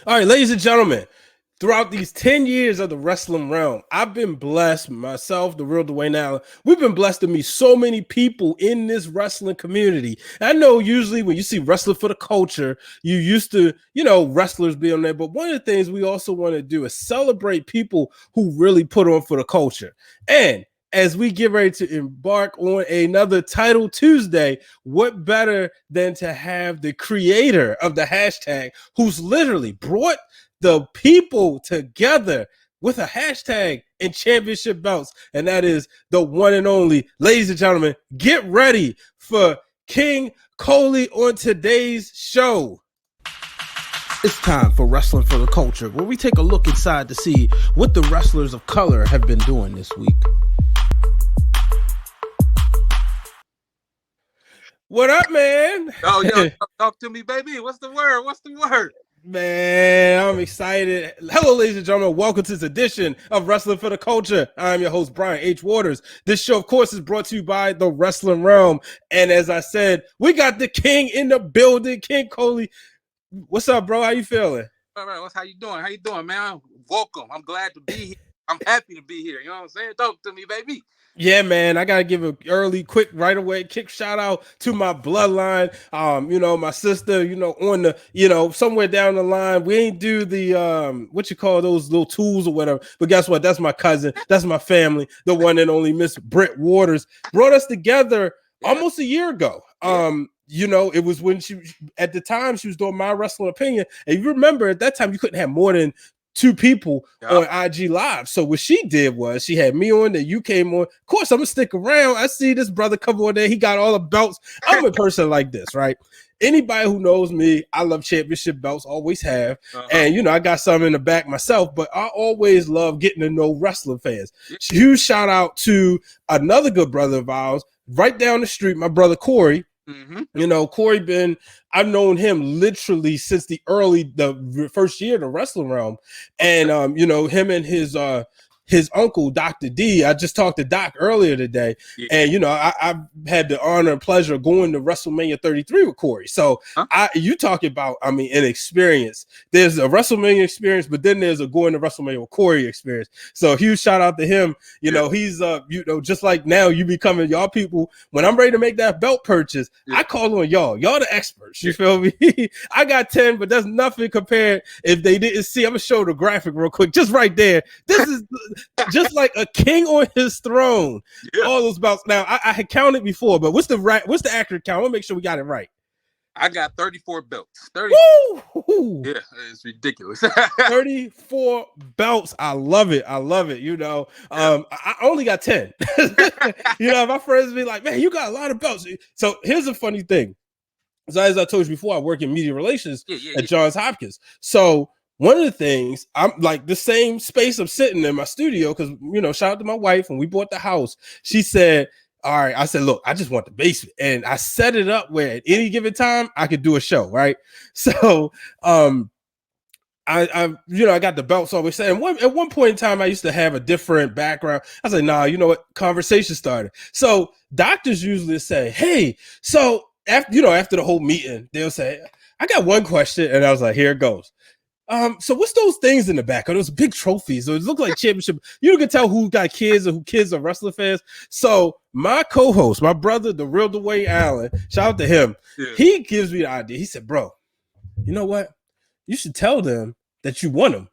All right, ladies and gentlemen, throughout these 10 years of the wrestling realm, I've been blessed, myself, the real Dwayne Allen. We've been blessed to meet so many people in this wrestling community. I know usually when you see wrestling for the culture, you used to, wrestlers be on there. But one of the things we also want to do is celebrate people who really put on for the culture. And as we get ready to embark on another Title Tuesday, what better than to have the creator of the hashtag who's literally brought the people together with a hashtag and championship belts, and that is the one and only, ladies and gentlemen, get ready for King Coley on today's show. It's time for Wrestling for the Culture, where we take a look inside to see what the wrestlers of color have been doing this week. What up, man? Yo, talk to me, baby. What's the word? Man, I'm excited. Hello, ladies and gentlemen. Welcome to this edition of Wrestling for the Culture. I'm your host, Brian H. Waters. This show, of course, is brought to you by the Wrestling Realm. And as I said, we got the king in the building, King Coley. What's up, bro? How you feeling? All right, how you doing, man? Welcome. I'm glad to be here. I'm happy to be here. You know what I'm saying? Talk to me, baby. Yeah, man, I gotta give a early, quick, right away, kick shout out to my bloodline. My sister, on the, somewhere down the line. We ain't do the what you call those little tools or whatever. But guess what? That's my cousin. That's my family. The one and only Miss Britt Waters brought us together almost a year ago. It was when at the time she was doing My Wrestling Opinion. And you remember at that time you couldn't have more than 2 people on IG Live. So what she did was she had me on, then you came on. Of course, I'm gonna stick around. I see this brother come on there. He got all the belts. I'm a person like this, right? Anybody who knows me, I love championship belts, always have. And I got some in the back myself, but I always love getting to know wrestling fans. Huge shout out to another good brother of ours right down the street, my brother Corey. Corey I've known him literally since the first year of the Wrestling Realm. And him and his uncle, Dr. D. I just talked to Doc earlier today. And I've had the honor and pleasure of going to WrestleMania 33 with Corey. So you talk about, an experience. There's a WrestleMania experience, but then there's a going to WrestleMania with Corey experience. So huge shout out to him. He's just like now you becoming y'all people. When I'm ready to make that belt purchase, I call on y'all. Y'all the experts. You feel me? I got 10, but that's nothing compared. If they didn't see, I'm gonna show the graphic real quick, just right there. This is just like a king on his throne. All those belts. Now I had counted before, but what's the accurate count? I want to make sure we got it right. I got 34 belts. 30. Woo! Yeah, it's ridiculous. 34 belts. I love it. I only got 10. My friends be like, man, you got a lot of belts. So here's a funny thing. So as I told you before, I work in media relations at Johns Hopkins. So one of the things, I'm like the same space I'm sitting in my studio because, shout out to my wife when we bought the house. She said, all right, I said, look, I just want the basement. And I set it up where at any given time I could do a show, right? So I got the belts always saying. At one point in time, I used to have a different background. I said, nah, you know what? Conversation started. So doctors usually say, hey, so after the whole meeting, they'll say, I got one question. And I was like, here it goes. So what's those things in the back? Are those big trophies? So it look like championship. You can tell who got kids and who kids are wrestling fans. So my co-host, my brother, the real Dwayne Allen, shout out to him. He gives me the idea. He said, bro, you know what? You should tell them that you won them.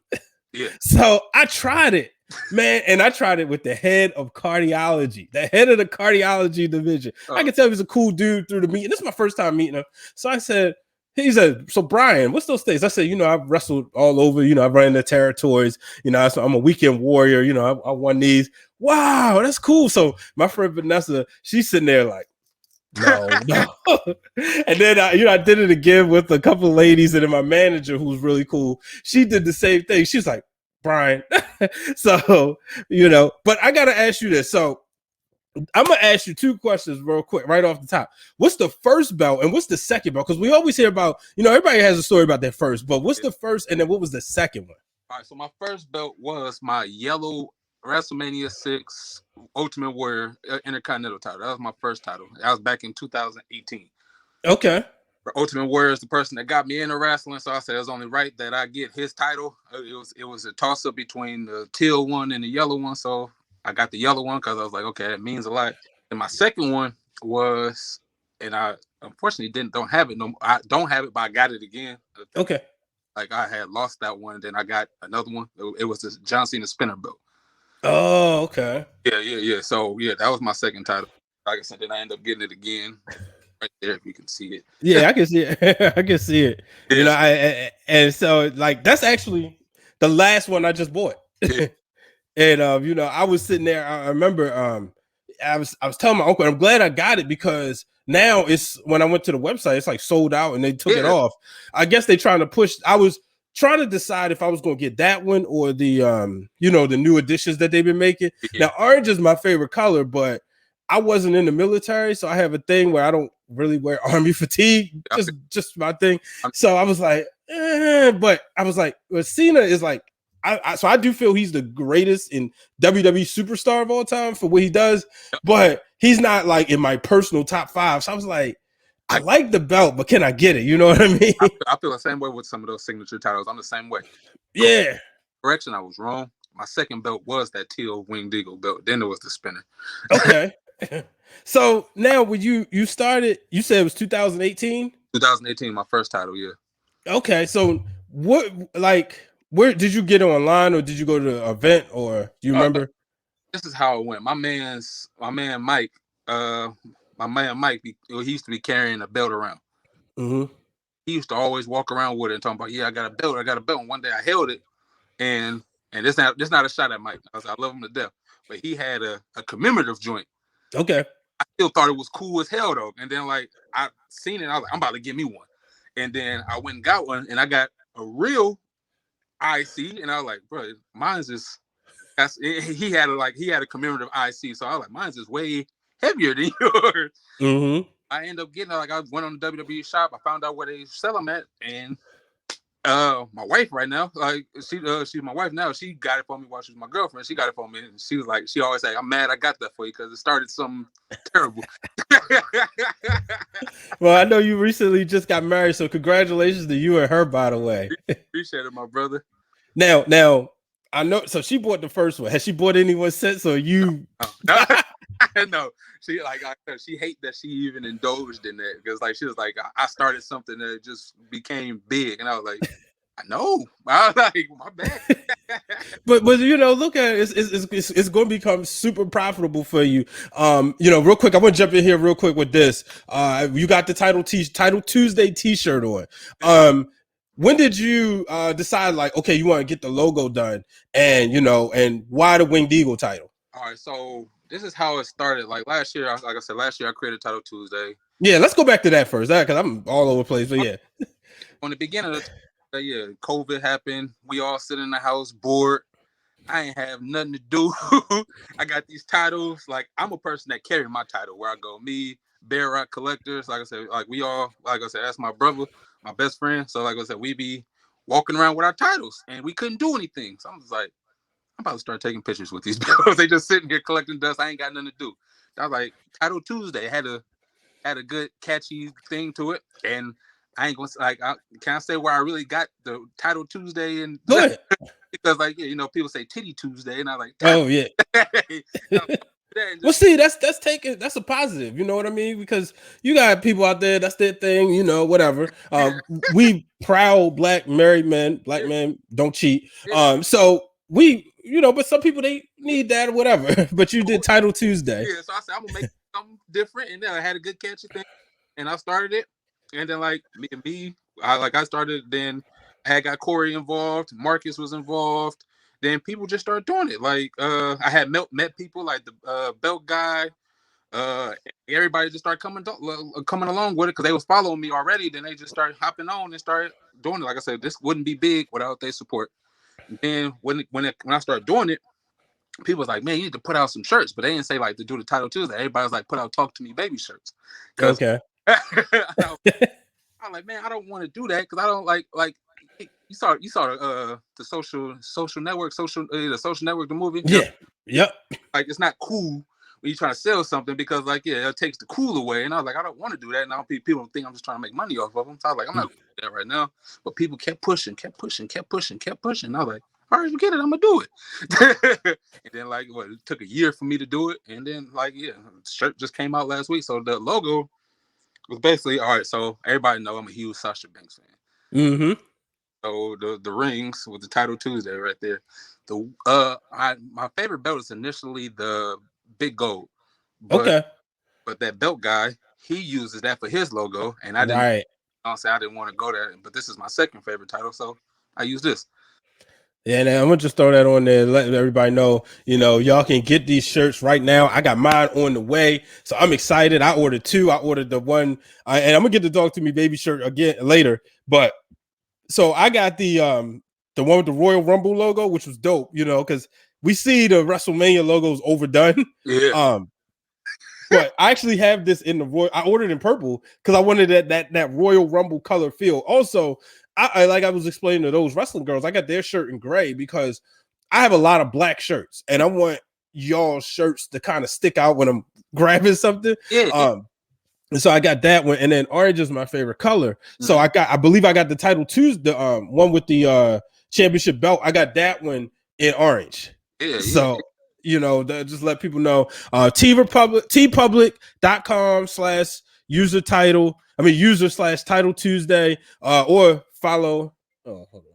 So I tried it, man. And I tried it with the head of cardiology, the head of the cardiology division. I can tell he's a cool dude through the meeting. This is my first time meeting him. So I said, he said, so Brian, what's those things? I said, I've wrestled all over, I've run the territories, so I'm a weekend warrior, I won these. Wow, that's cool. So my friend Vanessa, she's sitting there like, no. And then I did it again with a couple of ladies, and then my manager, who's really cool, she did the same thing. She's like, Brian. So, but I gotta ask you this. So I'm gonna ask you 2 questions real quick, right off the top. What's the first belt and what's the second belt? Because we always hear about, everybody has a story about their first, but what's the first and then what was the second one? All right, so my first belt was my yellow WrestleMania 6 Ultimate Warrior Intercontinental title. That was my first title. That was back in 2018. Okay. Ultimate Warrior is the person that got me into wrestling, so I said it was only right that I get his title. It was a toss up between the teal one and the yellow one, so I got the yellow one because I was like, okay, that means a lot. And my second one was, and I unfortunately don't have it. No, I don't have it, but I got it again. Okay. Like I had lost that one, then I got another one. It was the John Cena spinner belt. Oh, okay. Yeah. So yeah, that was my second title. Like I said, then I ended up getting it again. Right there, if you can see it. Yeah, I can see it. I can see it. Yeah. You know, and so like that's actually the last one I just bought. Yeah. And you know, I was sitting there. I remember I was telling my uncle, I'm glad I got it because now it's when I went to the website, it's like sold out and they took it off. I guess they trying to push. I was trying to decide if I was going to get that one or the you know, the new editions that they've been making. Yeah. Now orange is my favorite color, but I wasn't in the military, so I have a thing where I don't really wear army fatigue. Just my thing. So I was like, but I was like, well, Cena is like, so I do feel he's the greatest in WWE superstar of all time for what he does, but he's not like in my personal top 5. So I was like, I like the belt, but can I get it? You know what I mean? I feel the same way with some of those signature titles. I'm the same way. Yeah. Correction, I was wrong. My second belt was that teal winged eagle belt. Then it was the spinner. Okay. So now when you started, you said it was 2018? 2018, my first title, yeah. Okay. So what, like, where did you get it online or did you go to the event or do you remember? This is how it went. My man Mike, he used to be carrying a belt around. Mm-hmm. He used to always walk around with it and talking about, yeah, I got a belt. And one day I held it, and this not a shot at Mike. I love him to death, but he had a commemorative joint. Okay. I still thought it was cool as hell though. And then like I seen it, I was like, I'm about to get me one. And then I went and got one, and I got a real IC, and I was like, bro, mine's just he had a commemorative IC, so I was like, mine's is way heavier than yours. Mm-hmm. I ended up getting it. Like I went on the WWE shop, I found out where they sell them at, and my wife right now, like she's my wife now. She got it for me while she was my girlfriend. She got it for me, and she was like, she always say, I'm mad I got that for you because it started something terrible. Well, I know you recently just got married, so congratulations to you and her, by the way. Appreciate it, my brother. Now, I know. So she bought the first one. Has she bought anyone since? Or you? No. She she hate that she even indulged in that because like she was like, I started something that just became big, and I was like, I know. I was like, my bad. but you know, look at it. It's going to become super profitable for you. You know, real quick, I want to jump in here real quick with this. You got the Title Tuesday T-shirt on. When did you decide like, okay, you want to get the logo done, and you know, and why the Winged Eagle title? All right, so this is how it started. Like last year, like I said, last year I created Title Tuesday. Yeah, let's go back to that first, because I'm all over the place. But yeah, on the beginning of COVID happened. We all sit in the house bored. I ain't have nothing to do. I got these titles. Like I'm a person that carry my title where I go. Me, Bear Rock Collectors. Like I said, like we all, like I said, that's my brother, my best friend. So like I said, we be walking around with our titles, and we couldn't do anything. So I'm just like, I'm about to start taking pictures with these people. They just sitting here collecting dust. I ain't got nothing to do. I was like, Title Tuesday had a good catchy thing to it, and I ain't gonna like. Can I say where I really got the Title Tuesday? And go ahead. Because like you know, people say Titty Tuesday, and I like. Oh yeah. Well, see, that's a positive. You know what I mean? Because you got people out there, that's their thing. You know, whatever. We proud black married men, black men don't cheat. So we, you know, but some people they need that or whatever. But you did Title Tuesday. Yeah, so I said I'm gonna make something different, and then I had a good catchy thing, and I started it, and then like I started. Then I had got Corey involved, Marcus was involved. Then people just started doing it. Like I had met people like the belt guy. Everybody just started coming along with it because they was following me already. Then they just started hopping on and started doing it. Like I said, this wouldn't be big without their support. And then when I started doing it, people was like, "Man, you need to put out some shirts," but they didn't say like to do the Title Tuesday. Everybody was like, "Put out Talk to Me Baby shirts." Okay. I'm like, man, I don't want to do that because I don't like. You saw the social network, the social network, the movie. Yeah. Yep. Like it's not cool when you trying to sell something because like it takes the cool away. And I was like, I don't want to do that. Now people think I'm just trying to make money off of them. So I was like, I'm not gonna do that right now. But people kept pushing. I was like, all right, forget it. I'm gonna do it. And then like it took a year for me to do it. And then like the shirt just came out last week. So the logo was basically all right. So everybody know I'm a huge Sasha Banks fan. Mm-hmm. So the rings with the title Tuesday right there. My favorite belt is initially the big gold, but Okay. that belt guy he uses that for his logo, and I didn't. Right. Honestly, I didn't want to go there, but this is my second favorite title, so I use this. Yeah, and I'm gonna just throw that on there, let everybody know, y'all can get these shirts right now. I got mine on the way, so I'm excited. I ordered two. I ordered the one, and I'm gonna get the Dog to Me Baby shirt again later. But so I got the one with the Royal Rumble logo, which was dope, because we see the WrestleMania logos overdone. Yeah, But I actually have this in the Royal. I ordered in purple because I wanted that Royal Rumble color feel. Also, I like I was explaining to those wrestling girls, I got their shirt in gray because I have a lot of black shirts, and I want y'all's shirts to kind of stick out when I'm grabbing something. yeah. And so I got that one, and then orange is my favorite color. So I believe I got the title Tuesday, the one with the championship belt. I got that one in orange. Yeah. So just let people know. tpublic.com/user title. user/title Tuesday. Or follow. Oh, hold on.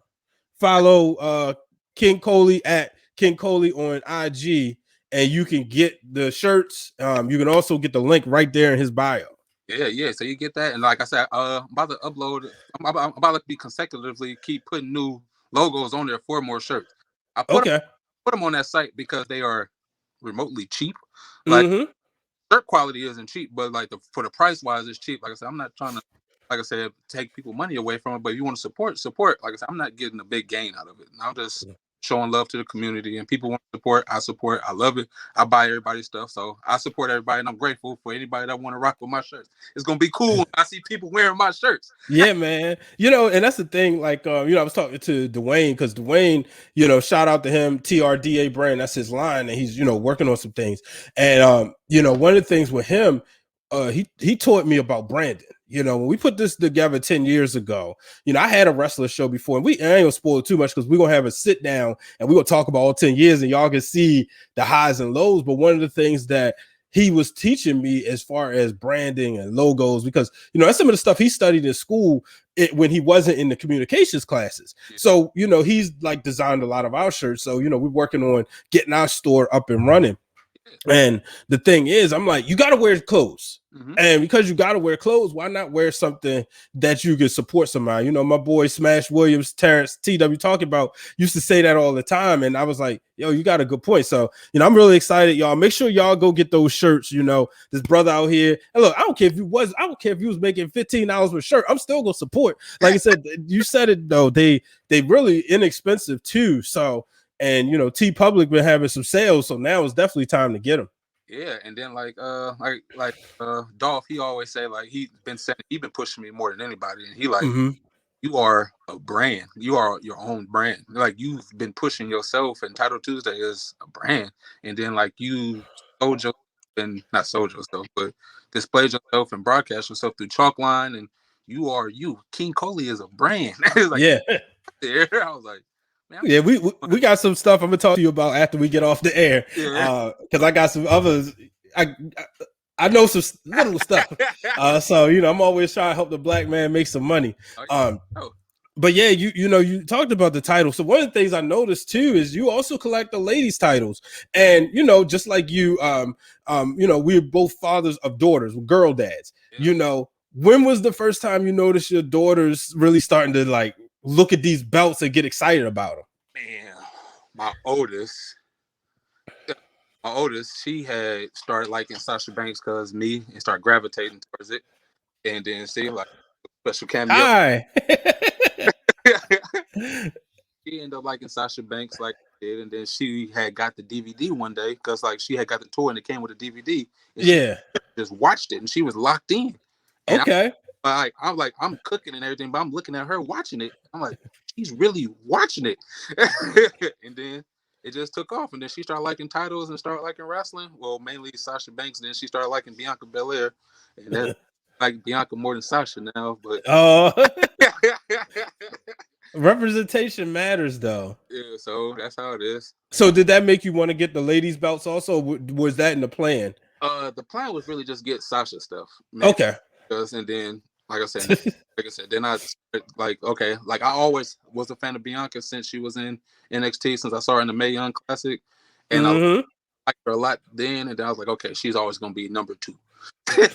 Follow King Coley at King Coley on IG, and you can get the shirts. You can also get the link right there in his bio. Yeah. So you get that, and like I said, I'm about to upload. I'm about to be consecutively keep putting new logos on there for more shirts. I put them on that site because they are remotely cheap. Like shirt quality isn't cheap, but like for the price wise, it's cheap. Like I said, I'm not trying to, like I said, take people money away from it. But if you want to support. Like I said, I'm not getting a big gain out of it. I'm just showing love to the community, and people want to support. I support. I love it. I buy everybody's stuff, so I support everybody, and I'm grateful for anybody that want to rock with my shirts. It's gonna be cool when I see people wearing my shirts. Yeah, man. And that's the thing. Like, I was talking to Dwayne because Dwayne, shout out to him, TRDA brand. That's his line, and he's working on some things. And one of the things with him, he taught me about branding. When we put this together 10 years ago, I had a wrestler show before, and I ain't gonna spoil it too much because we're gonna have a sit down and we're gonna talk about all 10 years and y'all can see the highs and lows. But one of the things that he was teaching me as far as branding and logos, because that's some of the stuff he studied in school when he wasn't in the communications classes. So he's like designed a lot of our shirts. So we're working on getting our store up and running. And the thing is, I'm like, you got to wear clothes. And because you got to wear clothes, why not wear something that you can support somebody? My boy Smash Williams, Terrence TW talking about used to say that all the time. And I was like, yo, you got a good point. So, I'm really excited, y'all. Make sure y'all go get those shirts. This brother out here. And look, I don't care if you was making $15 per shirt. I'm still gonna support. Like I said, you said it though. They really inexpensive too. So, and T Public been having some sales, so now it's definitely time to get them. Yeah, and then like Dolph, he always say like he been pushing me more than anybody, and he like you are a brand, you are your own brand. Like you've been pushing yourself, and Title Tuesday is a brand, and then like you sold yourself and not sold yourself, but displayed yourself and broadcast yourself through Chalkline, and you are you. King Coley is a brand. Like, yeah, there I was like. Man, yeah, we got some stuff I'm gonna talk to you about after we get off the air. Because I got some others. I know some little stuff. So I'm always trying to help the black man make some money. But yeah, you talked about the title. So one of the things I noticed too is you also collect the ladies' titles, and just like you, we're both fathers of daughters, girl dads. When was the first time you noticed your daughters really starting to like look at these belts and get excited about them? Man, my oldest, she had started liking Sasha Banks because me and started gravitating towards it, and then she like special cameo. Hi. She ended up liking Sasha Banks like I did, and then she had got the DVD one day because like she had got the toy and it came with a DVD. And she just watched it and she was locked in. And I'm cooking and everything, but I'm looking at her watching it. I'm like, she's really watching it. And then it just took off, and then she started liking titles and started liking wrestling. Well, mainly Sasha Banks, and then she started liking Bianca Belair, and that's like Bianca more than Sasha now. But Oh, representation matters, though. yeah, so that's how it is. So, did that make you want to get the ladies' belts? Also, was that in the plan? The plan was really just get Sasha stuff, man. Okay. And then, like I said, then I like okay, like I always was a fan of Bianca since she was in NXT, since I saw her in the Mae Young Classic, and I liked her a lot then. And then I was like, okay, she's always gonna be number 2.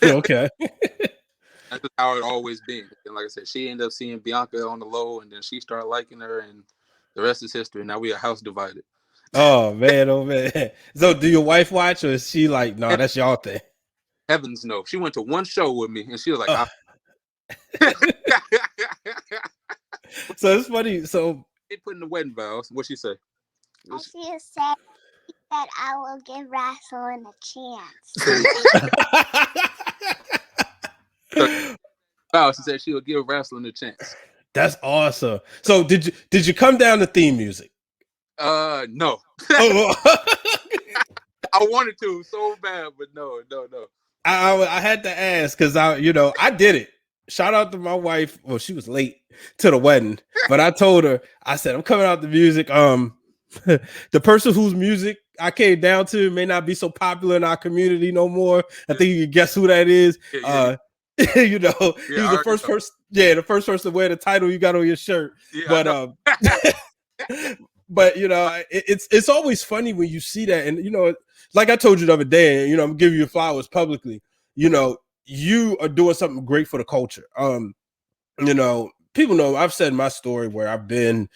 Okay. That's just how it always been. And like I said, she ended up seeing Bianca on the low, and then she started liking her, and the rest is history. Now we a house divided. Oh man, oh man. So, do your wife watch, or is she like, no, that's y'all thing? Heavens no. She went to one show with me, and she was like, So it's funny. So they put in the wedding vows. What'd she say? She said that I will give wrestling a chance. Wow, she said she would give wrestling a chance. That's awesome. So did you come down to theme music? No. Oh. I wanted to so bad, but no. I had to ask because I did it. Shout out to my wife. Well, she was late to the wedding, but I told her, I said, I'm coming out the music. The person whose music I came down to may not be so popular in our community no more. I think you can guess who that is. Yeah. He was the first person. Yeah, the first person to wear the title you got on your shirt. Yeah, but it's always funny when you see that, and like I told you the other day, I'm giving you flowers publicly. You are doing something great for the culture. People know I've said my story where I've been,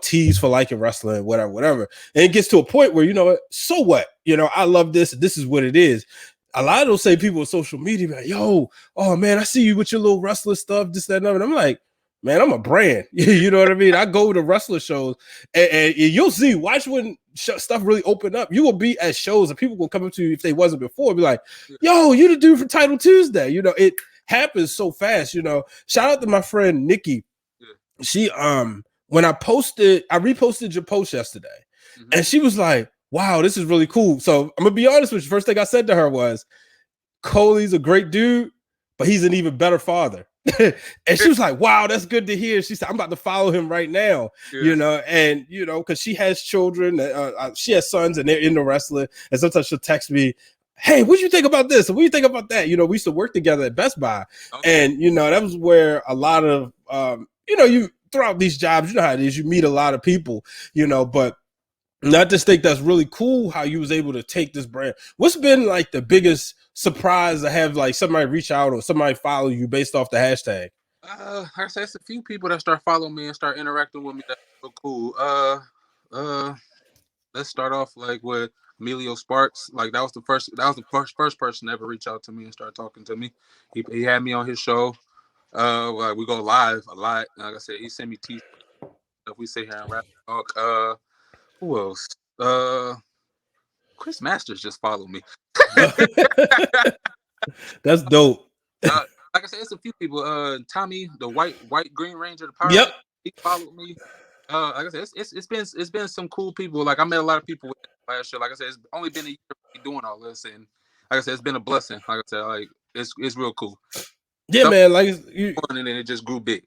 teased for liking wrestling, whatever. And it gets to a point where, so what? I love this. This is what it is. A lot of those same people on social media be like, yo, oh man, I see you with your little wrestler stuff, this, that, and other. And I'm like, man, I'm a brand. You know what I mean? I go to wrestler shows and you'll see, watch when stuff really open up. You will be at shows and people will come up to you if they wasn't before, be like, yo, you the dude from Title Tuesday. It happens so fast. Shout out to my friend Nikki. She when I reposted your post yesterday, and she was like, wow, this is really cool. So I'm gonna be honest with you. First thing I said to her was, Coley's a great dude, but he's an even better father. And she was like, wow, that's good to hear. She said, I'm about to follow him right now. And because she has children, she has sons and they're into wrestling, and sometimes she'll text me, hey, what do you think about this? And what do you think about that? We used to work together at Best Buy. And that was where a lot of you throughout these jobs, you know how it is, you meet a lot of people, but I just think that's really cool how you was able to take this brand. What's been like the biggest surprise to have like somebody reach out or somebody follow you based off the hashtag? I say it's a few people that start following me and start interacting with me. That's so cool. Let's start off like with Emilio Sparks. Like that was the first person to ever reach out to me and start talking to me. He had me on his show. Like we go live a lot. Like I said, he sent me t stuff. We sit here and rap talk. Who else? Chris Masters just followed me. That's dope. Like I said, it's a few people. Tommy, the white Green Ranger, the Power. Yep. He followed me. Like I said, it's been some cool people. Like I met a lot of people last year. Like I said, it's only been a year doing all this, and like I said, it's been a blessing. Like I said, like it's real cool. Yeah, so, man. Like and then it just grew big.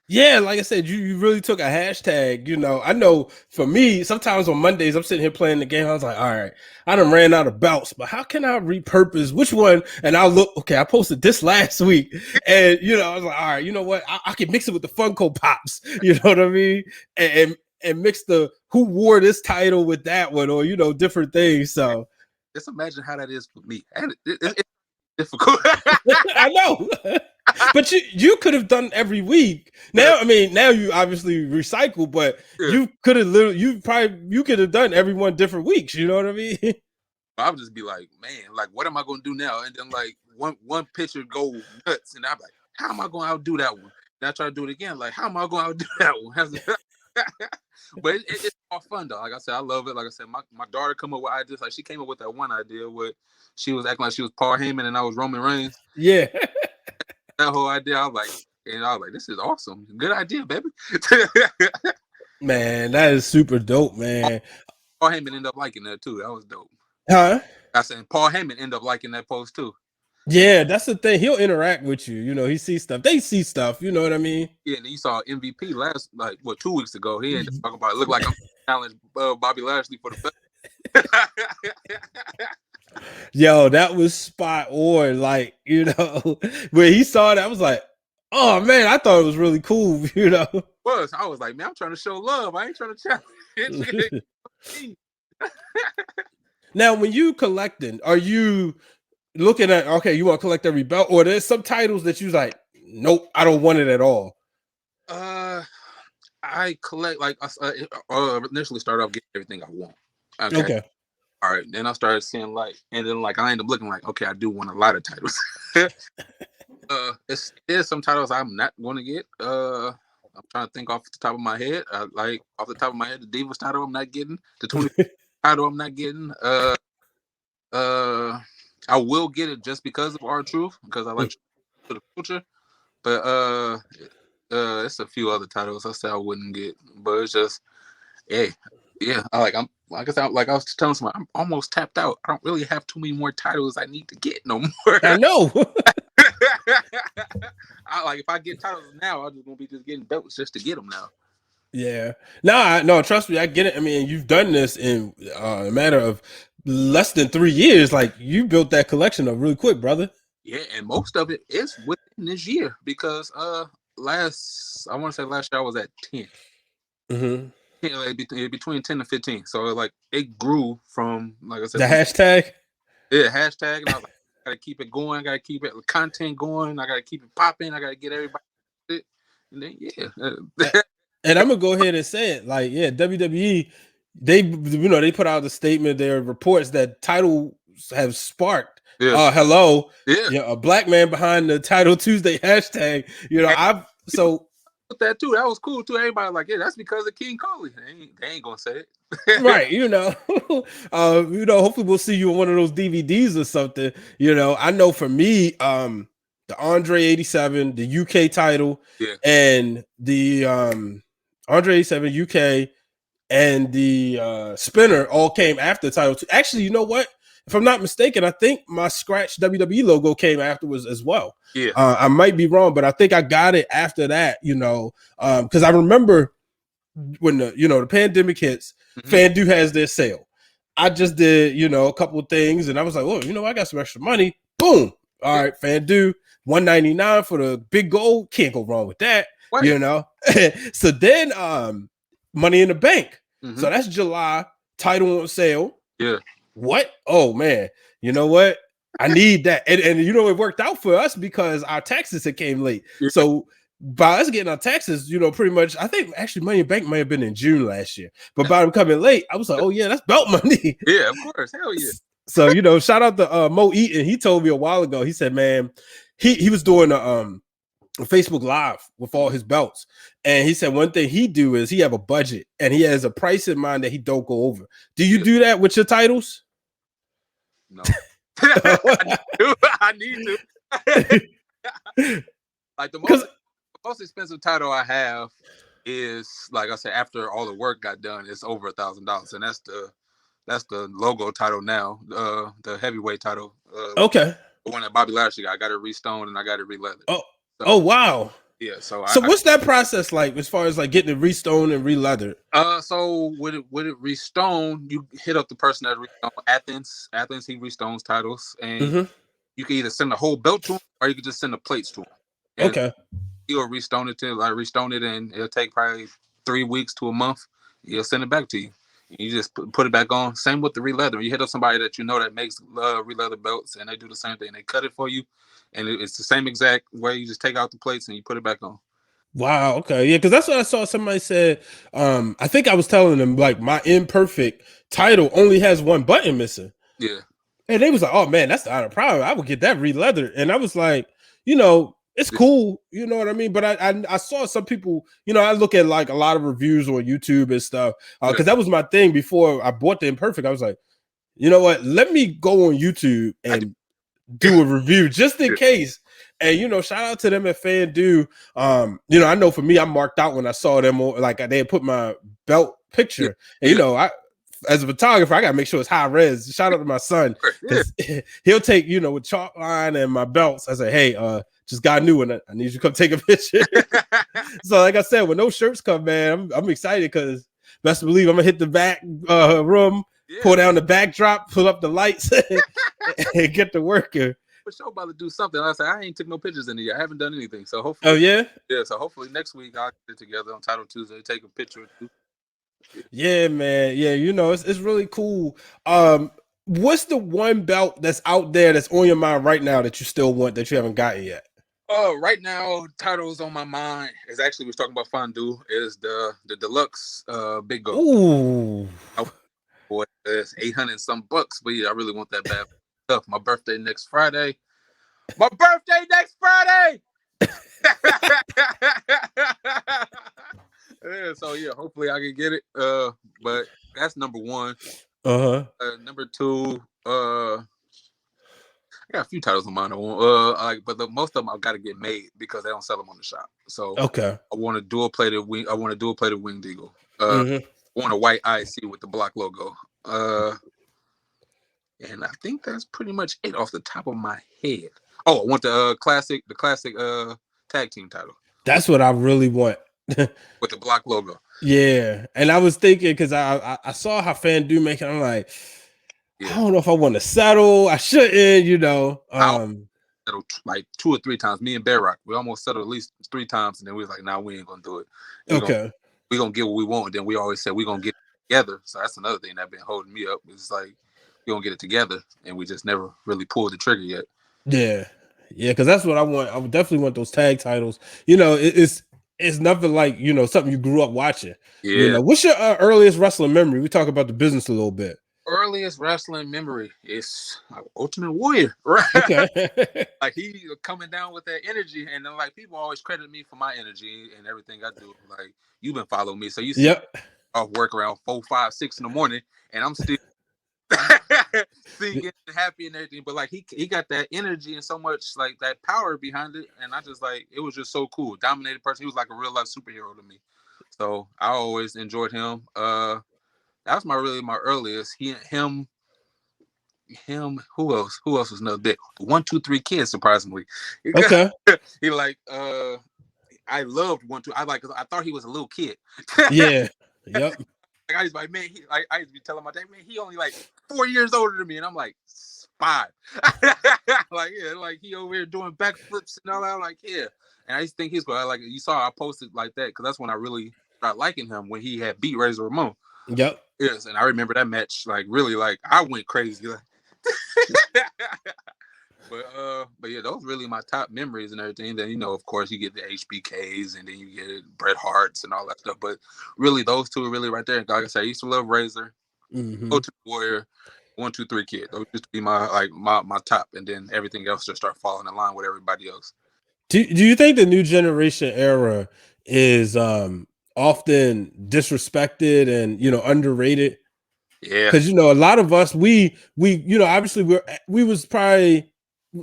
Yeah, like I said, you really took a hashtag. I know for me, sometimes on Mondays, I'm sitting here playing the game. I was like, all right, I done ran out of belts, but how can I repurpose which one? And I'll look, okay, I posted this last week. And, I was like, all right, you know what? I can mix it with the Funko Pops, you know what I mean? And mix the who wore this title with that one or, different things. So just imagine how that is for me. And it's difficult. I know. But you could have done every week. Now, I mean, now you obviously recycle, but you could have you could have done every one different weeks. You know what I mean? I would just be like, man, like, what am I going to do now? And then like one picture go nuts, and I'm like, how am I going to outdo that one? And I try to do it again, like, how am I going to outdo that one? But it's all fun though. Like I said, I love it. Like I said, my daughter come up with ideas. Like she came up with that one idea where she was acting like she was Paul Heyman and I was Roman Reigns. Yeah. That whole idea, I was like, this is awesome. Good idea, baby. Man, that is super dope, man. Paul Heyman ended up liking that too. That was dope. Huh? I said Paul Heyman ended up liking that post too. Yeah, that's the thing. He'll interact with you. You know, he sees stuff. They see stuff. You know what I mean? Yeah, and you saw MVP last, 2 weeks ago. He ended up talking about it. Looked like I'm challenge Bobby Lashley for the belt. Yo, that was spot on. Like, you know, when he saw that, I was like, oh man, I thought it was really cool. You know, I was like, man, I'm trying to show love. I ain't trying to challenge. Now, when you collecting, are you looking at, okay, you want to collect every belt, or there's some titles that you're like, nope, I don't want it at all? I collect initially started off getting everything I want. Okay. All right. Then I started seeing and then I end up looking like, okay, I do want a lot of titles. There's some titles I'm not going to get. I'm trying to think off the top of my head. Off the top of my head, the Divas title I'm not getting. The 20 title I'm not getting. I will get it just because of R-Truth, because I like the culture. But it's a few other titles I said I wouldn't get, but it's just, hey, yeah. I was telling someone, I'm almost tapped out. I don't really have too many more titles I need to get no more. I know. If I get titles now, I'm just gonna be getting belts just to get them now. Yeah. No, trust me, I get it. I mean, you've done this in a matter of less than 3 years. Like, you built that collection up really quick, brother. Yeah, and most of it is within this year because last year I was at 10. Mm-hmm. Yeah, between 10 and 15. So it grew from, like I said, the hashtag. Yeah, hashtag, and I was like, I gotta keep it going. I gotta keep it content going. I gotta keep it popping. I gotta get everybody it. And then And I'm gonna go ahead and say it. Like, yeah, WWE, they put out a statement. There are reports that titles have sparked. Yeah. Hello. Yeah. Yeah, a black man behind the Title Tuesday hashtag. You know, that too. That was cool too. Everybody like, yeah, that's because of King Coley. They ain't gonna say it. Right, you know. Hopefully we'll see you on one of those DVDs or something. You know, I know for me, the Andre 87, the UK title, and the Andre 87 UK and the spinner all came after title 2. Actually, you know what? If I'm not mistaken, I think my scratch WWE logo came afterwards as well. Yeah. I might be wrong, but I think I got it after that, you know, because I remember when the pandemic hits, FanDo has their sale. I just did, a couple of things, and I was like, oh, I got some extra money. Boom. All right, FanDo, $199 for the big gold. Can't go wrong with that. What? So then Money in the Bank. Mm-hmm. So that's July, title on sale. Yeah. What? Oh man, you know what? I need that. And it worked out for us because our taxes had came late. Yeah. So by us getting our taxes, pretty much, I think actually Money in the Bank might have been in June last year. But by them coming late, I was like, oh yeah, that's belt money. Yeah, of course. Hell yeah. So, shout out to Mo Eaton. He told me a while ago, he said, man, he was doing a Facebook Live with all his belts. And he said one thing he do is he have a budget and he has a price in mind that he don't go over. Do you do that with your titles? No. I need to. Like the most expensive title I have is, like I said, after all the work got done, it's over $1,000. And that's the logo title now, the heavyweight title. Okay. The one that Bobby Lashley got. I got it re-stoned and I got it re-leathered. Oh wow. Yeah. So what's that process like as far as like getting it re-stoned and re-leathered? So with it re-stoned, you hit up the person that re-stoned Athens. He re-stones titles, and you can either send the whole belt to him or you can just send the plates to him. And okay. He'll re-stone it and it'll take probably 3 weeks to a month. He'll send it back to you. You just put it back on. Same with the re-leather. You hit up somebody that that makes re-leather belts, and they do the same thing. They cut it for you, and it's the same exact way. You just take out the plates and you put it back on. Wow. Okay. Yeah, because that's what I saw. Somebody said. I think I was telling them like my imperfect title only has one button missing. Yeah. And they was like, "Oh man, that's not a problem. I would get that re-leathered." And I was like, it's cool, you know what I mean? But I saw some people, I look at like a lot of reviews on YouTube and stuff, because that was my thing before I bought the imperfect. I was like, you know what? Let me go on YouTube and do a review just in case. And shout out to them at fandom. I know for me, I marked out when I saw them, like they had put my belt picture, and I, as a photographer, I gotta make sure it's high res. Shout out to my son, because he'll take with chalk line and my belts. I say, hey, just got a new one. I need you to come take a picture. So, like I said, when those shirts come, man, I'm excited, because best believe I'm gonna hit the back room, pull down the backdrop, pull up the lights, and get to working. For sure, about to do something. I said I ain't took no pictures in it yet. I haven't done anything. So hopefully, So hopefully next week I'll get it together on Title Tuesday, take a picture or two. Yeah, man. Yeah, it's really cool. What's the one belt that's out there that's on your mind right now that you still want that you haven't gotten yet? Right now, titles on my mind is actually we was talking about fondue is the deluxe big gold. Ooh, boy, it's $800 and some bucks, but yeah, I really want that bad stuff. My birthday next Friday. My birthday next Friday. So yeah, hopefully I can get it. But that's number one. Number two, I got a few titles in mind. I want, but most of them I've got to get made because they don't sell them on the shop. So I want a dual plated wing. I want a dual plated winged eagle. I want a white IC with the block logo. And I think that's pretty much it off the top of my head. Oh, I want the classic tag team title. That's what I really want. With the block logo. Yeah, and I was thinking, because I saw how fandom make it. I'm like, I don't know if I want to settle. I shouldn't, I'll settle like 2 or 3 times. Me and Bear Rock, we almost settled at least 3 times, and then we was like, nah, we ain't gonna do it. We're gonna get what we want. And then we always said we're gonna get it together. So that's another thing that's been holding me up. It's like we're gonna get it together, and we just never really pulled the trigger yet. Yeah, because that's what I want. I would definitely want those tag titles. It's nothing like something you grew up watching. Yeah. What's your earliest wrestling memory? We talk about the business a little bit. Earliest wrestling memory is Ultimate Warrior, right? Okay. Like he coming down with that energy, and then like people always credit me for my energy and everything I do. Like you've been following me, so you see off work around 4, 5, 6 in the morning, and I'm still singing and happy and everything. But like he got that energy and so much like that power behind it, and I just like it was just so cool. Dominated person. He was like a real life superhero to me. So I always enjoyed him. That was my earliest. Him. Who else? Who else was another bit? 1, 2, 3 Kids. Surprisingly, okay. He like I loved 1, 2. I thought he was a little kid. Yeah. Yep. Like I was like, man, I used to be telling my dad, man, he only like 4 years older than me, and I'm like 5. Like he over here doing backflips and all that. I'm like, yeah. And I used to think he's going like you saw I posted like that because that's when I really started liking him when he had beat Razor Ramon. Yep. Yes, and I remember that match like really like I went crazy. Like, but yeah, those really my top memories and everything. Then of course, you get the HBKs and then you get Bret Harts and all that stuff. But really, those two are really right there. Like I said, I used to love Razor, Ultimate Warrior, 1, 2, 3 Kid. Those used to be my top, and then everything else just start falling in line with everybody else. Do you think the new generation era is often disrespected and underrated? Yeah, because a lot of us we obviously we was probably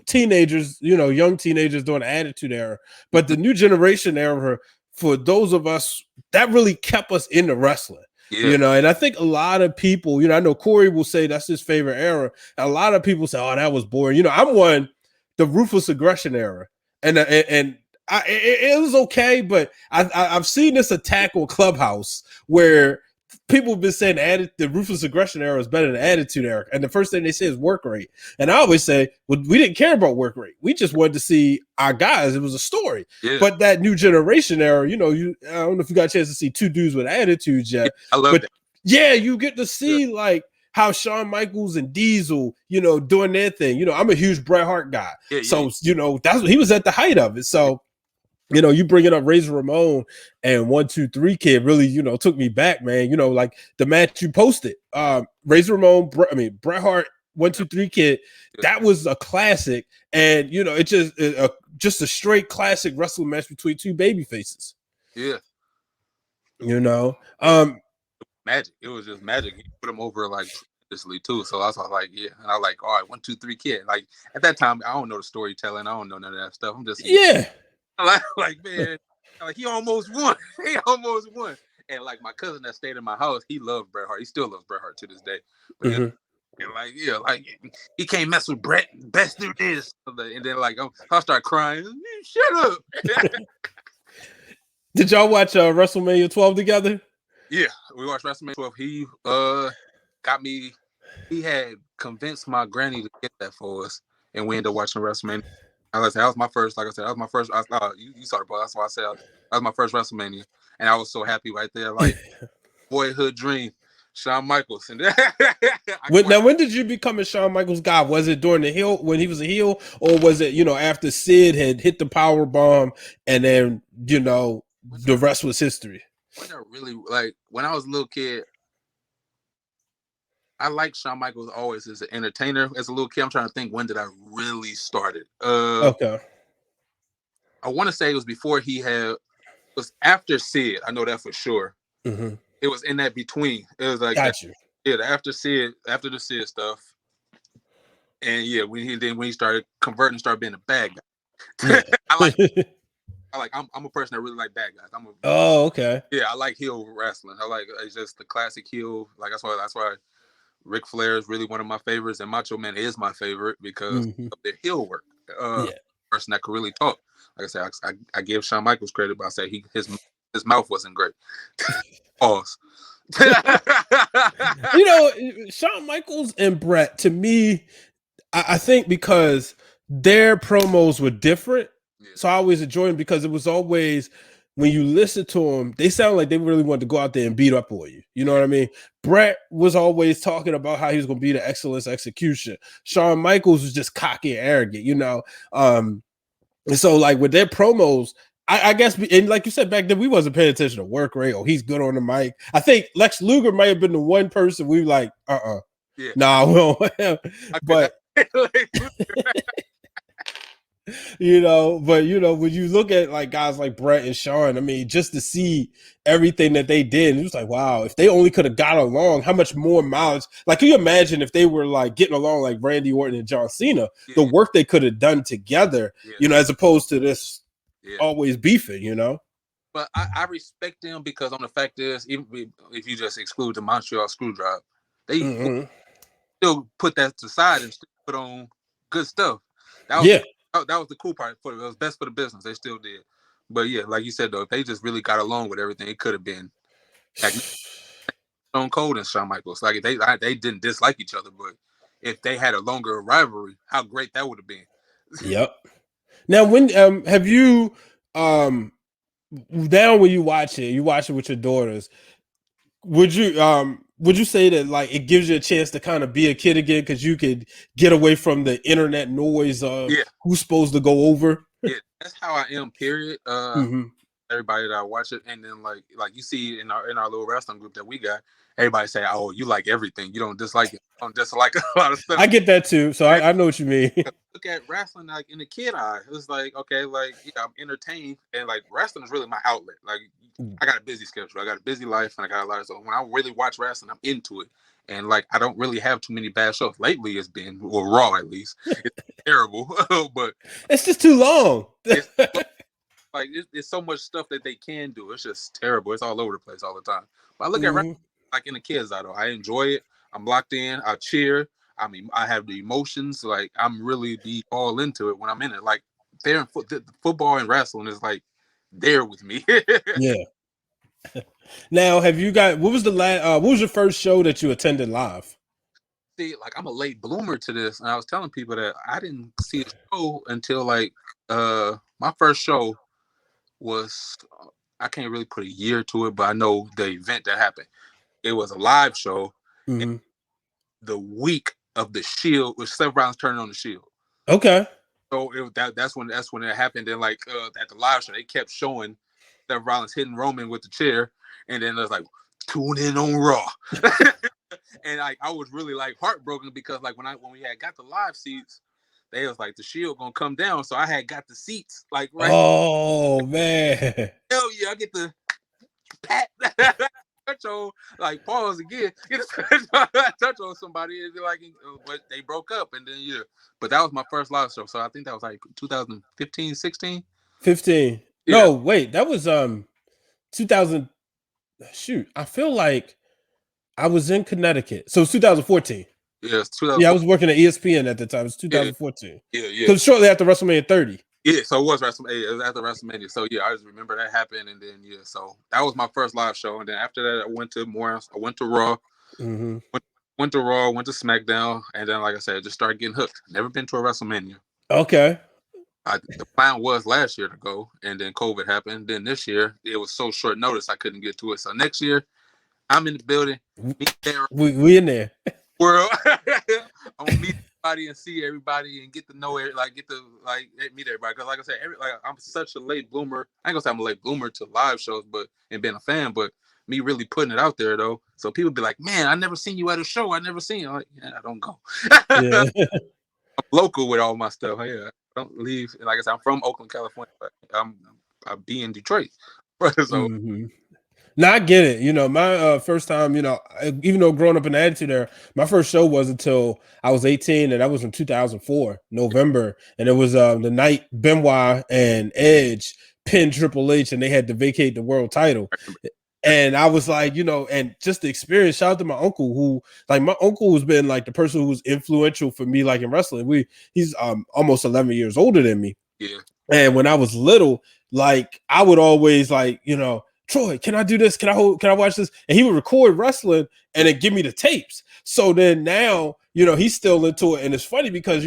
teenagers, young teenagers during the Attitude Era, but the new generation era, for those of us, that really kept us into wrestling. And I think a lot of people, I know Corey will say that's his favorite era. A lot of people say, oh, that was boring. I'm the Ruthless Aggression era, and it was okay, but I've seen this attack on Clubhouse where people have been saying the Ruthless Aggression era is better than the Attitude Era, and the first thing they say is work rate. And I always say, well, we didn't care about work rate. We just wanted to see our guys. It was a story. But that new generation era, I don't know if you got a chance to see 2 dudes with attitudes yet. I love that. Yeah, you get to see like how Shawn Michaels and Diesel, doing their thing. I'm a huge Bret Hart guy. So, that's what he was at the height of it. So, you bringing up Razor Ramon and 1, 2, 3 Kid really, took me back, man. Like the match you posted, Razor Ramon, Bret Hart, 1, 2, 3 Kid, that was a classic. And, it's just a straight classic wrestling match between 2 baby faces. Yeah. Magic. It was just magic. He put him over like tremendously too. So I was like, yeah, and I like, all right, 1, 2, 3, kid. Like at that time, I don't know the storytelling. I don't know none of that stuff. I'm just Yeah. like man, like he almost won. He almost won. And like my cousin that stayed in my house, he loved Bret Hart. He still loves Bret Hart to this day. But like yeah, like he can't mess with Bret. Best there is. And then like I start crying. Shut up. Did y'all watch WrestleMania 12 together? Yeah, we watched WrestleMania 12. He got me. He had convinced my granny to get that for us, and we ended up watching WrestleMania. Like I said, that was my first. Like I said, that was my first. You saw the ball. That's why I said that was my first WrestleMania, and I was so happy right there. Like boyhood dream, Shawn Michaels. And now, when did you become a Shawn Michaels guy? Was it during the heel when he was a heel, or was it after Sid had hit the power bomb, and then the rest was history? When I really when I was a little kid, I liked Shawn Michaels always as an entertainer. As a little kid, I'm trying to think when did I really start it. Okay. I want to say it was before it was after Sid. I know that for sure. Mm-hmm. It was in that between. It was like after the Sid stuff. And yeah, when he started converting, started being a bad guy. Yeah. I'm a person that really like bad guys. Okay. Yeah, I like heel wrestling. It's just the classic heel. Like that's why Ric Flair is really one of my favorites, and Macho Man is my favorite because of their heel work. Person that could really talk. Like I said, I give Shawn Michaels credit, but I say his mouth wasn't great. Pause. Shawn Michaels and Bret, to me, I think because their promos were different, so I always enjoyed them because it was always, when you listen to them, they sound like they really wanted to go out there and beat up on you. You know what I mean? Bret was always talking about how he was going to be the excellence execution. Shawn Michaels was just cocky and arrogant, and so like with their promos, I guess, and like you said back then, we wasn't paying attention to work rate. Oh, he's good on the mic. I think Lex Luger might have been the one person we like, nah, well, but but when you look at like guys like Bret and Shawn, I mean, just to see everything that they did, it was like, wow, if they only could have got along, how much more mileage. Like, can you imagine if they were like getting along like Randy Orton and John Cena, the work they could have done together, as opposed to this always beefing, But I respect them because on the fact is, even if you just exclude the Montreal Screwdriver, they still put that to the side and still put on good stuff. That was the cool part. It was best for the business. They still did. But yeah, like you said though, if they just really got along with everything, it could have been like Stone Cold and Shawn Michaels. Like they didn't dislike each other, but if they had a longer rivalry, how great that would have been. Yep. Now, when have you now when you watch it with your daughters, would you say that like it gives you a chance to kind of be a kid again because you could get away from the internet noise of who's supposed to go over? Yeah, that's how I am, period. Everybody that I watch it, and then like you see in our little wrestling group that we got, everybody say, "Oh, you like everything. You don't dislike it. You don't dislike a lot of stuff." I get that too, so I know what you mean. Look at wrestling like in the kid eye. It was like, okay, like I'm entertained, and like wrestling is really my outlet. Like I got a busy schedule, I got a busy life, and I got a lot of. So when I really watch wrestling, I'm into it, and like I don't really have too many bad shows lately. It's been Raw at least. It's terrible, but it's just too long. Like it's so much stuff that they can do. It's just terrible. It's all over the place all the time. But I look at wrestling like in the kids' eye though. I enjoy it. I'm locked in. I cheer. I mean, I have the emotions. Like I'm really be all into it when I'm in it. Like there in football and wrestling is like there with me. Yeah. Now, have you got what was your first show that you attended live? See, like I'm a late bloomer to this, and I was telling people that I didn't see a show until like my first show was I can't really put a year to it, but I know the event that happened. It was a live show. And the week of the Shield was Seth Rollins turning on the Shield. Okay. So that's when it happened. And like at the live show, they kept showing Seth Rollins hitting Roman with the chair, and then it was like tune in on Raw. And like I was really like heartbroken because like when we had got the live seats, they was like the Shield gonna come down, so I had got the seats like right. Oh man! Hell yeah, I get the pat on, like, pause again, touch on somebody, and be like, but they broke up, and then But that was my first live show, so I think that was like 2015, 16. 15. Yeah. No, wait, that was 2000. Shoot, I feel like I was in Connecticut, so it's 2014. Yeah, it's 2014. Yeah, I was working at ESPN at the time. It's 2014. Yeah. Because shortly after WrestleMania 30. Yeah, so it was WrestleMania. It was after WrestleMania. So I just remember that happened, and then so that was my first live show, and then after that, I went to more. I went to Raw. Mm-hmm. Went to Raw. Went to SmackDown, and then, like I said, just started getting hooked. Never been to a WrestleMania. Okay. The plan was last year to go, and then COVID happened. Then this year, it was so short notice I couldn't get to it. So next year, I'm in the building. We in there. World. I'm gonna meet everybody and see everybody and get to know it, meet everybody. Because like I said, I'm such a late bloomer. I ain't gonna say I'm a late bloomer to live shows, and being a fan, but me really putting it out there though. So people be like, "Man, I never seen you at a show. I never seen you." I'm like, yeah, I don't go. Yeah. I'm local with all my stuff. Yeah, I don't leave. Like I said, I'm from Oakland, California, but I be in Detroit. So. Mm-hmm. Now I get it. My first time, even though growing up in the Attitude Era, my first show was until I was 18, and that was in 2004, November. And it was the night Benoit and Edge pinned Triple H, and they had to vacate the world title. And I was like, and just the experience, shout out to my uncle my uncle has been like the person who's influential for me, like in wrestling. He's almost 11 years older than me. Yeah. And when I was little, like I would always Troy, can I do this? Can I watch this? And he would record wrestling and then give me the tapes. So then now, he's still into it. And it's funny because,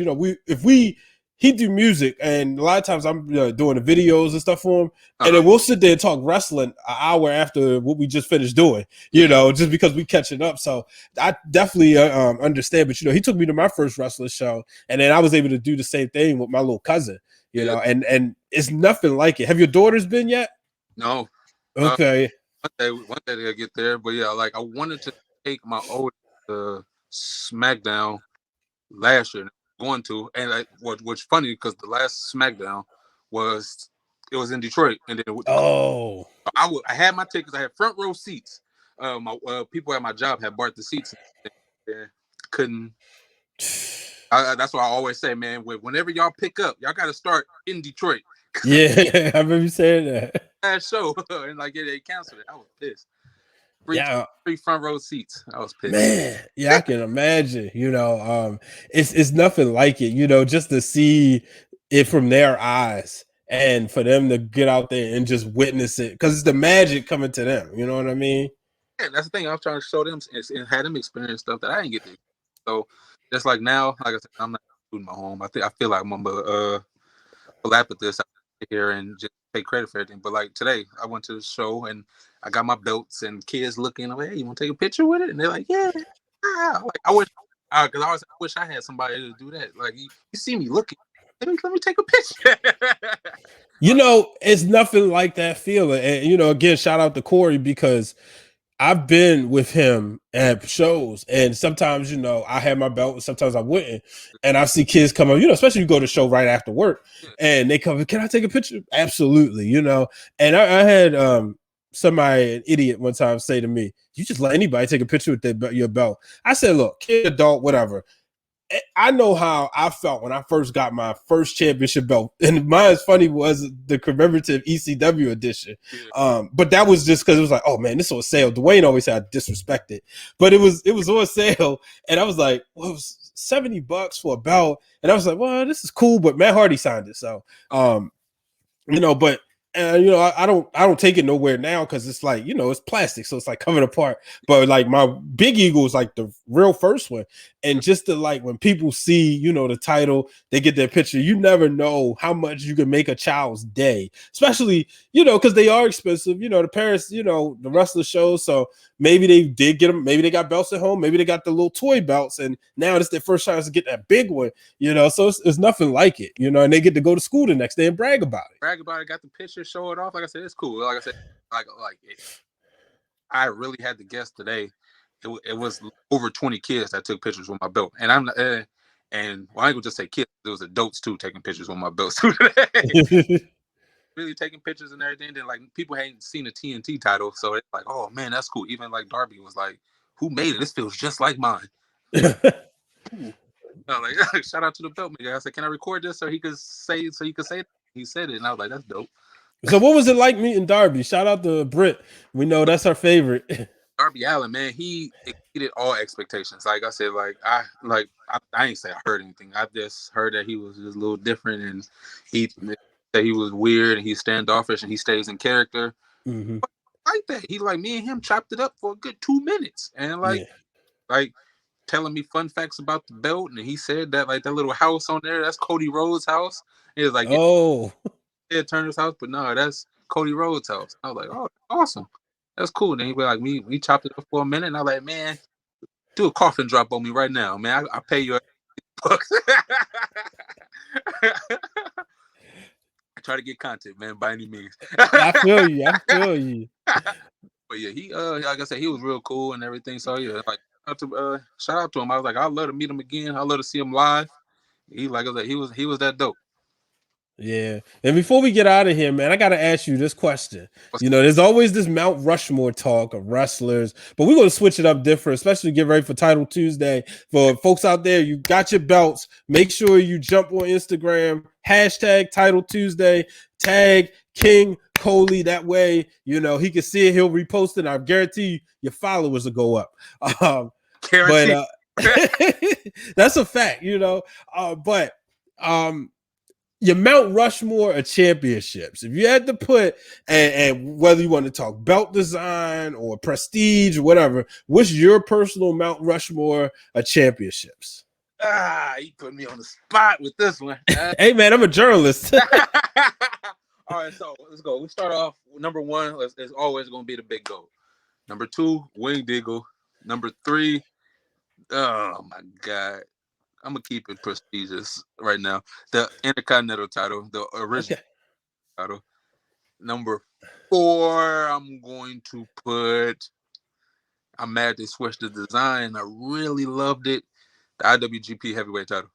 he do music, and a lot of times I'm doing the videos and stuff for him, and then we'll sit there and talk wrestling an hour after what we just finished doing, just because we catching up. So I definitely understand. But he took me to my first wrestling show, and then I was able to do the same thing with my little cousin, and it's nothing like it. Have your daughters been yet? No. Okay. One day they'll get there, but yeah, like I wanted to take my old SmackDown last year. Going to, and what's funny because the last SmackDown was in Detroit, and then I had my tickets. I had front row seats. My people at my job had bought the seats. And couldn't. That's why I always say, man, whenever y'all pick up, y'all got to start in Detroit. Yeah, I remember you saying that. Last show, and they canceled it. I was pissed. Free front row seats. I was pissed. Man, yeah, I can imagine. It's nothing like it. Just to see it from their eyes and for them to get out there and just witness it, because it's the magic coming to them. You know what I mean? Yeah, that's the thing. I was trying to show them and had them experience stuff that I didn't get to. So just like now, like I said, I'm not doing my home. I feel like I'm gonna lap at this here and just take credit for everything. But like today, I went to the show and I got my belts, and kids looking. I'm like, hey, you want to take a picture with it? And they're like, yeah. Like, I wish I had somebody to do that. Like you see me looking. Let me take a picture. It's nothing like that feeling. And again, shout out to Corey, because I've been with him at shows, and sometimes, I had my belt, and sometimes I wouldn't. And I see kids come up, especially you go to the show right after work, and they come, can I take a picture? Absolutely, And I had somebody, an idiot, one time say to me, you just let anybody take a picture with your belt. I said, look, kid, adult, whatever. I know how I felt when I first got my first championship belt, and mine's funny was the commemorative ECW edition. But that was just because it was like, oh man, this was on sale. Dwayne always said I disrespect it, but it was on sale, and I was like, well, it was $70 for a belt, and I was like, well, this is cool, but Matt Hardy signed it, so but. And I don't take it nowhere now because it's like, it's plastic, so it's like coming apart. But like my Big Eagle is like the real first one, and just to like when people see the title, they get their picture. You never know how much you can make a child's day, especially because they are expensive. The parents, the wrestler shows, so maybe they did get them. Maybe they got belts at home. Maybe they got the little toy belts, and now it's their first chance to get that big one. So it's nothing like it. And they get to go to school the next day and brag about it. Got the picture, show it off. Like I said, it's cool. Like I said, I really had to guess today. It was over 20 kids that took pictures with my belt, and I ain't gonna just say kids. There was adults too taking pictures with my belts too today. really taking pictures and everything. Then like people hadn't seen the TNT title, so it's like, oh man, that's cool. Even like Darby was like, who made it? This feels just like mine. Ooh. Like shout out to the belt maker. I said, can I record this so he could say that? He said it, and I was like, that's dope. So what was it like meeting Darby? Shout out to Britt. We know that's her favorite. Darby Allin, man, he exceeded all expectations. Like I said, I ain't say I heard anything. I just heard that he was just a little different, and he said he was weird and he's standoffish and he stays in character. Mm-hmm. Like that, he like me and him chopped it up for a good 2 minutes, and like telling me fun facts about the belt. And he said that like that little house on there, that's Cody Rhodes' house. He was like, yeah, Turner's house, but no, that's Cody Rhodes' house. I was like, oh, awesome. That's cool. And then he was like, we chopped it up for a minute. And I was like, man, do a coffin drop on me right now, man. I pay you bucks. I try to get content, man, by any means. I feel you. But yeah, he like I said, he was real cool and everything. So yeah, like shout out to him. I was like, I'd love to meet him again. I'd love to see him live. He like I said, he was that dope. Yeah. And before we get out of here, man, I got to ask you this question. There's always this Mount Rushmore talk of wrestlers, but we're going to switch it up different, especially get ready for Title Tuesday. For folks out there, you got your belts. Make sure you jump on Instagram, hashtag Title Tuesday, tag King Coley. That way, he can see it. He'll repost it. I guarantee your followers will go up. But that's a fact, your Mount Rushmore of championships. If you had to put, and whether you want to talk belt design or prestige or whatever, what's your personal Mount Rushmore of championships? You put me on the spot with this one. Hey, man, I'm a journalist. All right, so let's go. We start off with number 1. It's always going to be the Big Goat. Number 2, Winged Eagle. Number 3, oh my God. I'm gonna keep it prestigious right now. The Intercontinental title, the original title. Number 4, I'm going to put. I'm mad they switched the design. I really loved it. The IWGP Heavyweight title.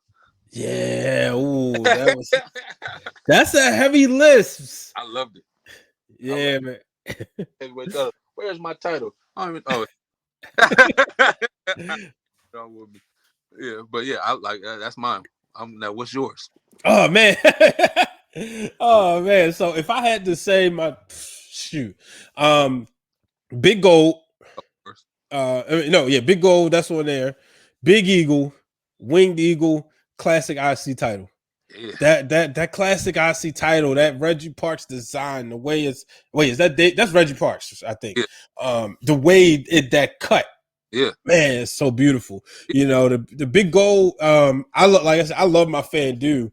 Yeah, ooh, that's a heavy list. I loved it. Yeah, man. Heavyweight title. Where's my title? I don't even. Oh. Yeah, but yeah, I like that's mine. Now, what's yours? Oh man, So if I had to say my Big Gold. Big Gold. That's on there. Big Eagle, Winged Eagle, classic IC title. Yeah. That classic IC title, that Reggie Parks design, the way it's that's Reggie Parks, I think. Yeah. The way that cut. Yeah, man, it's so beautiful. The Big Gold. I love my fandom.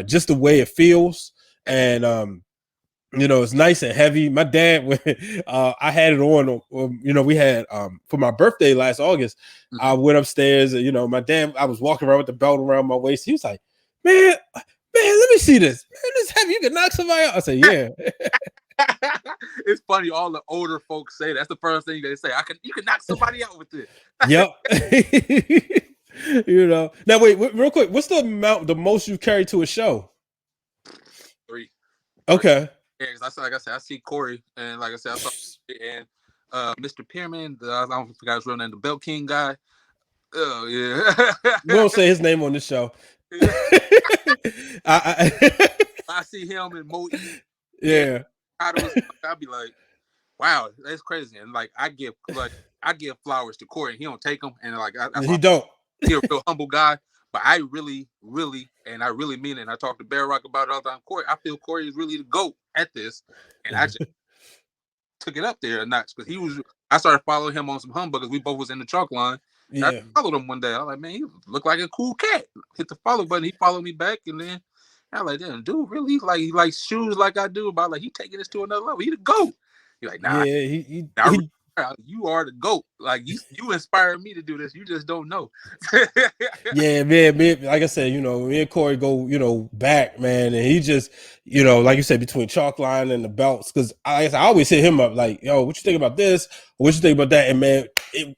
Just the way it feels, and it's nice and heavy. My dad, when I had it on, we had for my birthday last August. Mm-hmm. I went upstairs, and my dad. I was walking around with the belt around my waist. He was like, "Man, let me see this. Man, this heavy. You can knock somebody out." I said, "Yeah." It's funny. All the older folks say that's the first thing they say. You can knock somebody out with this. Yep. Now wait, real quick. What's the most you've carried to a show? 3. Okay. Yeah, because like I said, I see Corey, and like I said, I saw and Mr. Pierman. I don't forget his real name, the Belt King guy. Oh yeah. We won't say his name on this show. I see him and Mo. Yeah. I'd be like, wow, that's crazy. And like I give flowers to Corey, and he don't take them. And like he don't. He's a real humble guy. But I really, and I really mean it. And I talk to Bear Rock about it all the time. Corey, I feel Corey is really the GOAT at this. And I just took it up there a notch because I started following him on some humbuckers. We both was in the chalk line. Yeah. I followed him one day. I was like, man, he looked like a cool cat. Hit the follow button. He followed me back. And then I was like, damn, dude, really? He likes shoes like I do. But like, he taking this to another level. He the GOAT. He's like, nah. Yeah, you are the GOAT. Like you inspired me to do this. You just don't know. Yeah, man. Like I said, me and Corey go, back, man. And he just, like you said, between chalk line and the belts, because I always hit him up like, yo, what you think about this? What you think about that? And man,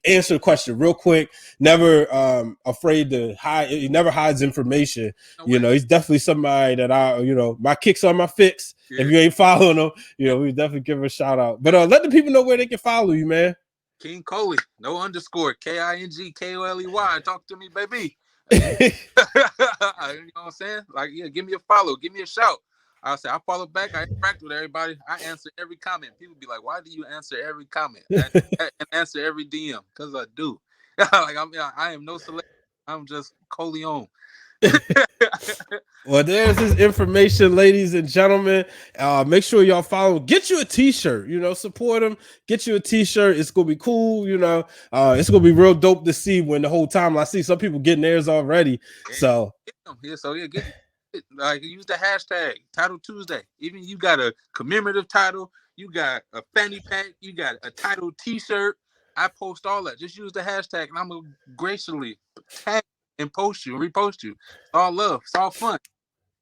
answer the question real quick. Never afraid to hide. He never hides information. No You way. know, he's definitely somebody that my kicks on my fix. Yeah. If you ain't following him, we definitely give him a shout out. But let the people know where they can follow you, man. King Coley, no underscore, KingKoley. Talk to me, baby. You know what I'm saying? Like, yeah, give me a follow, give me a shout. I say I follow back. I interact with everybody. I answer every comment. People be like, "Why do you answer every comment and answer every DM?" Because I do. Like I am no celebrity. I'm just Coley on. Well, there's his information, ladies and gentlemen. Make sure y'all follow. Get you a t-shirt, support him. Get you a t-shirt. It's gonna be cool, it's gonna be real dope to see when the whole time I see some people getting theirs already. Yeah, so get like use the hashtag Title Tuesday. Even you got a commemorative title, you got a fanny pack, you got a title t-shirt. I post all that. Just use the hashtag and I'm gonna graciously tag and post you and repost you. It's all love, it's all fun.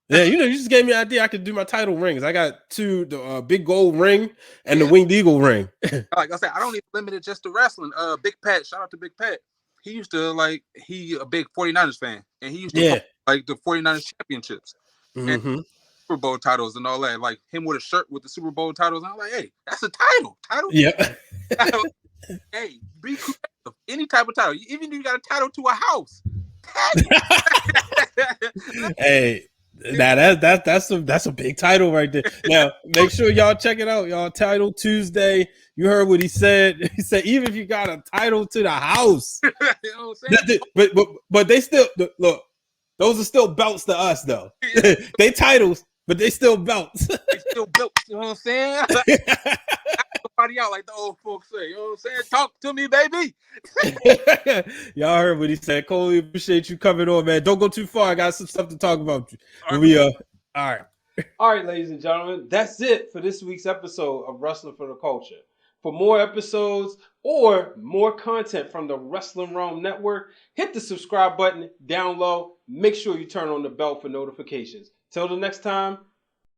Yeah, you just gave me an idea. I could do my title rings. I got the big gold ring and the winged eagle ring. Like I said, I don't even limit it just to wrestling. Big Pat, shout out to Big Pat. He used to he a big 49ers fan, and he used to post, like the 49ers championships and Super Bowl titles and all that. Like him with a shirt with the Super Bowl titles. And I'm like, hey, that's a title. Yeah. Hey, be creative. Any type of title. Even if you got a title to a house. Hey. Now that's a big title right there. Now make sure y'all check it out, y'all. Title Tuesday. You heard what he said. He said even if you got a title to the house, you know what I'm saying? but they still look. Those are still belts to us though. They titles, but they still belts. They still belts. You know what I'm saying? Somebody out like the old folks say. You know what I'm saying? Talk to me, baby. Y'all heard what he said. Coley, appreciate you coming on, man. Don't go too far. I got some stuff to talk about. All right, ladies and gentlemen, that's it for this week's episode of Wrestling for the Culture. For more episodes or more content from the Wrestling Wrealm Network, hit the subscribe button down low. Make sure you turn on the bell for notifications. Till the next time,